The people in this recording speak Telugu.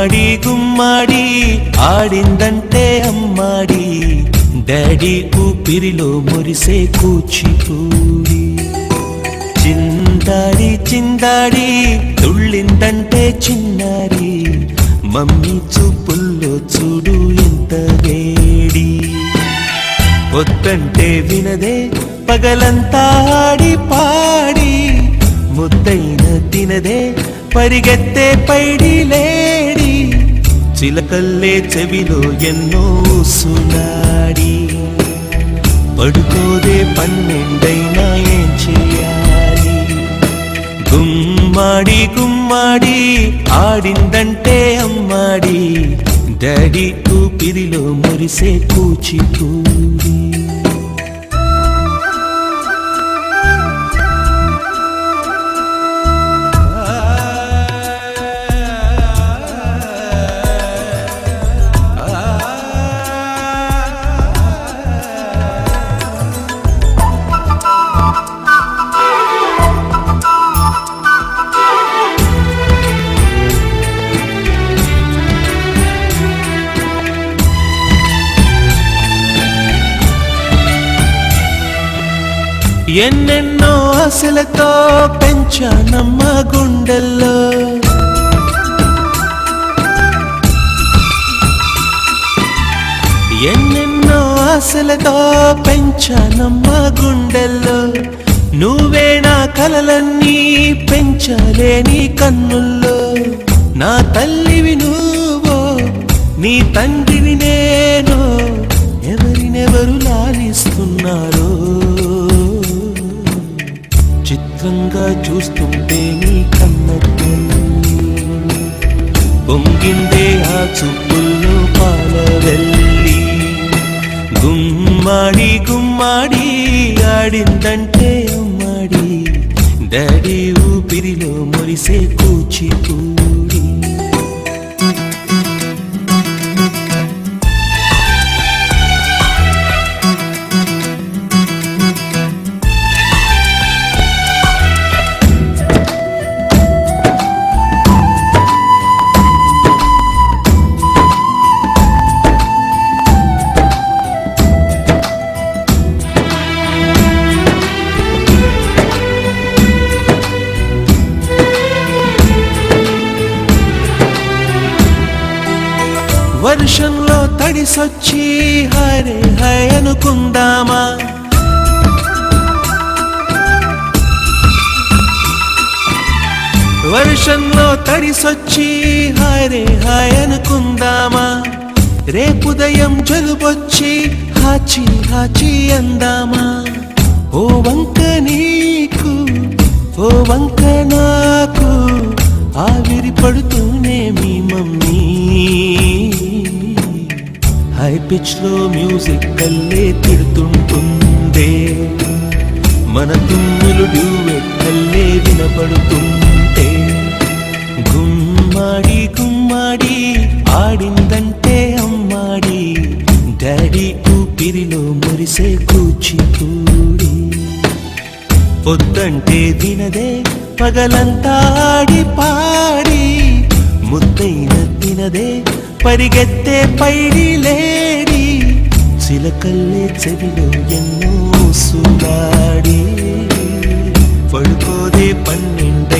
గుమ్మాడి గుమ్మాడి ఆడిందంటే అమ్మాడి డాడీ ఊపిరిలో మురిసే కూచిపూడి చిందాడి చిందాడి తుళ్ళిందంటే చిన్నారి మమ్మీ చూపుల్లో చూడు ఎంత వేడి వద్దంటే వినదే పగలంతా ఆడి పాడి ముద్దైన తినదే పరిగెత్తే పైడి లేడి చిలకల్లే చెవిలో ఎన్నో సునాడి పడుకోదే పన్నెండైనా ఏం చేయాలి గుమ్మాడి గుమ్మాడి ఆడిందంటే అమ్మాడి డాడీ ఊపిరిలో మురిసే కూచిపూడి ఎన్నెన్నో ఆశలతో పెంచానమ్మ గుండెల్లో ఎన్నెన్నో ఆశలతో పెంచానమ్మ గుండెల్లో నువ్వే నా కలలన్నీ పెంచాలే నీ కన్నుల్లో నా తల్లివి నువ్వో నీ తండ్రిని నేను ఎవరినెవరు లాలిస్తున్నారో చిత్రంగా చూస్తుంటే నీ కన్నె పొంగిందే ఆ చూపుల్లో పాలవెల్లి గుమ్మాడి గుమ్మాడి ఆడిందంటే అమ్మాడి డాడీ ఊపిరిలో మురిసే కూచిపూడి వర్షంలో తడిసొచ్చి హరే హై అనుకుందామా వర్షంలో తడిసొచ్చి హరే హై అనుకుందామా రేపుదయం జలుబొచ్చి హాచి హాచి అందామా ఓ వంక నీకు ఓ వంక నాకు ఆవిరి పడుతూనే మీ మమ్మీ హై పిచ్ లో మ్యూజిక్ కల్లే తిడుతుంటుందే మన తుమ్ములు డ్యూయెట్ కల్లే వినపడుతుంటే గుమ్మాడి గుమ్మాడి ఆడిందంటే అమ్మాడి డాడీ ఊపిరిలో మురిసే కూచిపూడి పొద్దంటే వినదే పగలంతా ఆడి పాడి ముద్దైన తినదే పరిగెత్తే పైడి లేడి చిలకల్లే చెవిలో ఎన్నో సునాడి పడుకోదే పన్నెండు